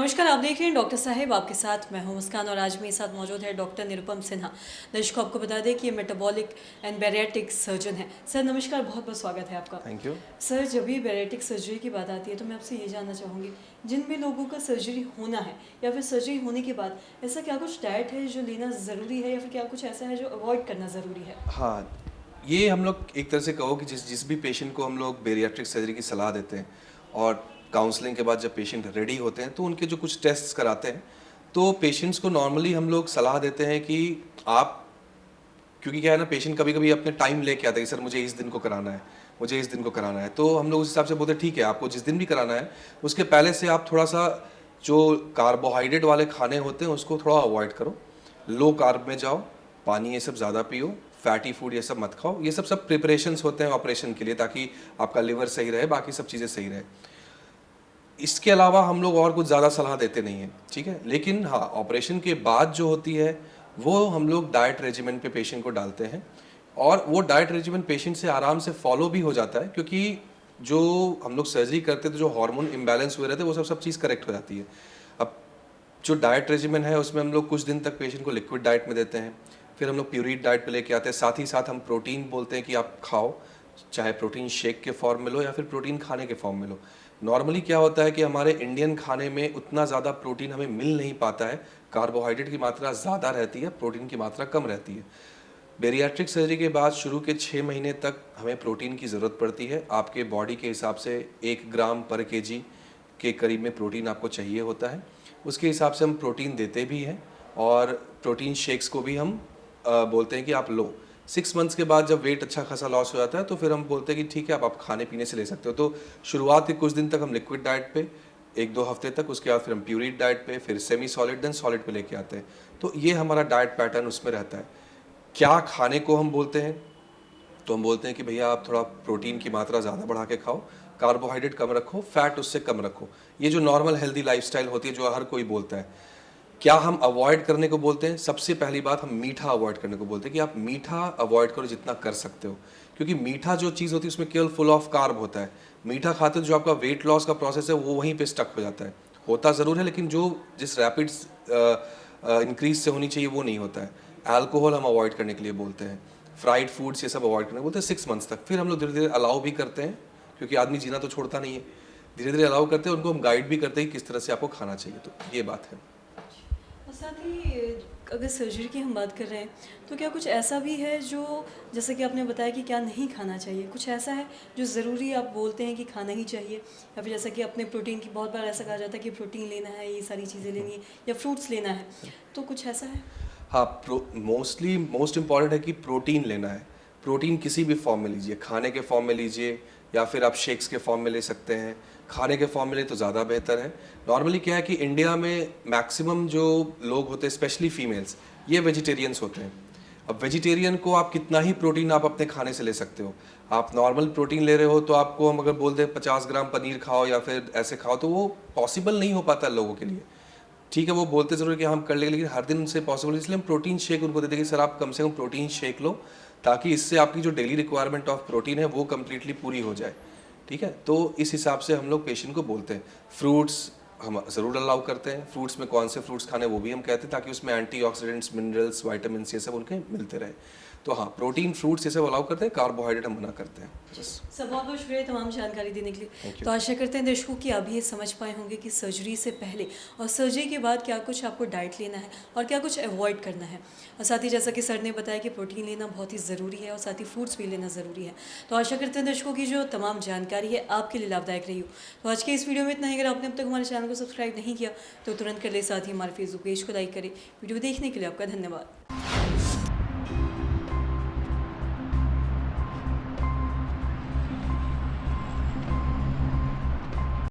नमस्कार, आप देख रहे हैं डॉक्टर साहेब, आपके साथ मैं हूं मुस्कान और आज मेरे साथ मौजूद है डॉक्टर निरुपम सिन्हा। दर्शकों आपको बता दें कि ये मेटाबॉलिक एंड बैरिएट्रिक सर्जन है। सर नमस्कार, बहुत बहुत स्वागत है आपका। Thank you. सर, जब भी बैरिएट्रिक सर्जरी की बात आती है तो मैं आपसे ये जानना चाहूँगी, जिन भी लोगों का सर्जरी होना है या फिर सर्जरी होने के बाद ऐसा क्या कुछ डाइट है जो लेना ज़रूरी है या फिर क्या कुछ ऐसा है जो अवॉइड करना ज़रूरी है? हाँ, ये हम लोग एक तरह से कहो कि जिस जिस भी पेशेंट को हम लोग बेरियाट्रिक सर्जरी की सलाह देते हैं और काउंसलिंग के बाद जब पेशेंट रेडी होते हैं तो उनके जो कुछ टेस्ट्स कराते हैं, तो पेशेंट्स को नॉर्मली हम लोग सलाह देते हैं कि आप, क्योंकि क्या है ना, पेशेंट कभी कभी अपने टाइम लेके आता है कि सर मुझे इस दिन को कराना है, मुझे इस दिन को कराना है, तो हम लोग उस हिसाब से बोलते हैं ठीक है, आपको जिस दिन भी कराना है उसके पहले से आप थोड़ा सा जो कार्बोहाइड्रेट वाले खाने होते हैं उसको थोड़ा अवॉइड करो, लो कार्ब में जाओ, पानी ये सब ज़्यादा पियो, फैटी फूड ये सब मत खाओ। ये सब प्रिपरेशंस होते हैं ऑपरेशन के लिए ताकि आपका लिवर सही रहे, बाकी सब चीज़ें सही रहे। इसके अलावा हम लोग और कुछ ज़्यादा सलाह देते नहीं हैं, ठीक है। लेकिन हाँ, ऑपरेशन के बाद जो होती है वो हम लोग डाइट रेजिमेंट पे पेशेंट को डालते हैं और वो डाइट रेजिमेंट पेशेंट से आराम से फॉलो भी हो जाता है, क्योंकि जो हम लोग सर्जरी करते तो जो हार्मोन इम्बैलेंस हुए रहते वो सब चीज़ करेक्ट हो जाती है। अब जो डाइट रेजिमेंट है उसमें हम लोग कुछ दिन तक पेशेंट को लिक्विड डाइट में देते हैं, फिर हम लोग प्यूरिट डाइट पे लेके आते हैं, साथ ही साथ हम प्रोटीन बोलते हैं कि आप खाओ, चाहे प्रोटीन शेक के फॉर्म में लो या फिर प्रोटीन खाने के फॉर्म में लो। नॉर्मली क्या होता है कि हमारे इंडियन खाने में उतना ज़्यादा प्रोटीन हमें मिल नहीं पाता है, कार्बोहाइड्रेट की मात्रा ज़्यादा रहती है, प्रोटीन की मात्रा कम रहती है। बेरियाट्रिक सर्जरी के बाद शुरू के 6 महीने तक हमें प्रोटीन की ज़रूरत पड़ती है। आपके बॉडी के हिसाब से 1 ग्राम पर केजी के करीब में प्रोटीन आपको चाहिए होता है, उसके हिसाब से हम प्रोटीन देते भी हैं और प्रोटीन शेक्स को भी हम बोलते हैं कि आप लो। 6 मंथ्स के बाद जब वेट अच्छा खासा लॉस हो जाता है तो फिर हम बोलते हैं कि ठीक है, आप खाने पीने से ले सकते हो। तो शुरुआत के कुछ दिन तक हम लिक्विड डाइट पे, 1-2 हफ्ते तक, उसके बाद फिर हम प्यूरिट डाइट पे, फिर सेमी सॉलिड, देन सॉलिड पे लेके आते हैं। तो ये हमारा डाइट पैटर्न उसमें रहता है। क्या खाने को हम बोलते हैं, तो हम बोलते हैं कि भैया आप थोड़ा प्रोटीन की मात्रा ज़्यादा बढ़ा के खाओ, कार्बोहाइड्रेट कम रखो, फैट उससे कम रखो। ये जो नॉर्मल हेल्दी लाइफस्टाइल होती है जो हर कोई बोलता है। क्या हम अवॉइड करने को बोलते हैं? सबसे पहली बात, हम मीठा अवॉइड करने को बोलते हैं कि आप मीठा अवॉइड करो जितना कर सकते हो, क्योंकि मीठा जो चीज़ होती है उसमें केवल फुल ऑफ कार्ब होता है। मीठा खाते हो जो आपका वेट लॉस का प्रोसेस है वो वहीं पे स्टक हो जाता है। होता ज़रूर है लेकिन जो जिस रैपिड इंक्रीज से होनी चाहिए वो नहीं होता है। अल्कोहल हम अवॉइड करने के लिए बोलते हैं, फ्राइड फूड्स ये सब अवॉइड करने बोलते हैं 6 मंथ्स तक। फिर हम लोग धीरे धीरे अलाउ भी करते हैं, क्योंकि आदमी जीना तो छोड़ता नहीं है, धीरे धीरे अलाउ करते हैं, उनको हम गाइड भी करते हैं कि किस तरह से आपको खाना चाहिए। तो ये बात है। और साथ ही अगर सर्जरी की हम बात कर रहे हैं तो क्या कुछ ऐसा भी है जो, जैसे कि आपने बताया कि क्या नहीं खाना चाहिए, कुछ ऐसा है जो ज़रूरी आप बोलते हैं कि खाना ही चाहिए, या फिर जैसा कि अपने प्रोटीन की बहुत बार ऐसा कहा जाता है कि प्रोटीन लेना है, ये सारी चीज़ें लेनी है या फ्रूट्स लेना है, तो कुछ ऐसा है? हाँ, मोस्ट इम्पॉर्टेंट है कि प्रोटीन लेना है। प्रोटीन किसी भी फॉर्म में लीजिए, खाने के फॉर्म में लीजिए या फिर आप शेक्स के फॉर्म में ले सकते हैं। खाने के फॉर्म में ले तो ज़्यादा बेहतर है। नॉर्मली क्या है कि इंडिया में मैक्सिमम जो लोग होते हैं, स्पेशली फीमेल्स, ये वेजिटेरियंस होते हैं। अब वेजिटेरियन को आप कितना ही प्रोटीन आप अपने खाने से ले सकते हो। आप नॉर्मल प्रोटीन ले रहे हो तो आपको हम अगर बोल दें 50 ग्राम पनीर खाओ या फिर ऐसे खाओ तो वो पॉसिबल नहीं हो पाता लोगों के लिए। ठीक है, वो बोलते ज़रूर कि हम कर लेंगे लेकिन हर दिन से पॉसिबल, इसलिए हम प्रोटीन शेक उनको देते हैं कि सर आप कम से कम प्रोटीन शेक लो, ताकि इससे आपकी जो डेली रिक्वायरमेंट ऑफ प्रोटीन है वो कम्प्लीटली पूरी हो जाए। ठीक है, तो इस हिसाब से हम लोग पेशेंट को बोलते हैं। फ्रूट्स हम ज़रूर अलाउ करते हैं। फ्रूट्स में कौन से फ्रूट्स खाने वो भी हम कहते हैं, ताकि उसमें एंटीऑक्सीडेंट्स, मिनरल्स, विटामिन ये सब उनके मिलते रहे। तो हाँ, प्रोटीन, फ्रूट्स ये सब अलाउ करते हैं, कार्बोहाइड्रेट हम मना करते हैं। बस। सर बहुत बहुत शुक्रिया तमाम जानकारी देने के लिए। Thank you. तो आशा करते हैं दर्शकों कि आप भी ये समझ पाए होंगे कि सर्जरी से पहले और सर्जरी के बाद क्या कुछ आपको डाइट लेना है और क्या कुछ अवॉइड करना है, और साथ ही जैसा कि सर ने बताया कि प्रोटीन लेना बहुत ही ज़रूरी है और साथ ही फ्रूट्स भी लेना ज़रूरी है। तो आशा करते हैं दर्शकों की जो तमाम जानकारी है आपके लिए लाभदायक रही हो। तो आज के इस वीडियो में इतना ही। अगर आपने अब तक हमारे चैनल को सब्सक्राइब नहीं किया तो तुरंत कर ले, साथ ही हमारे फेसबुक पेज को लाइक करें। वीडियो देखने के लिए आपका धन्यवाद।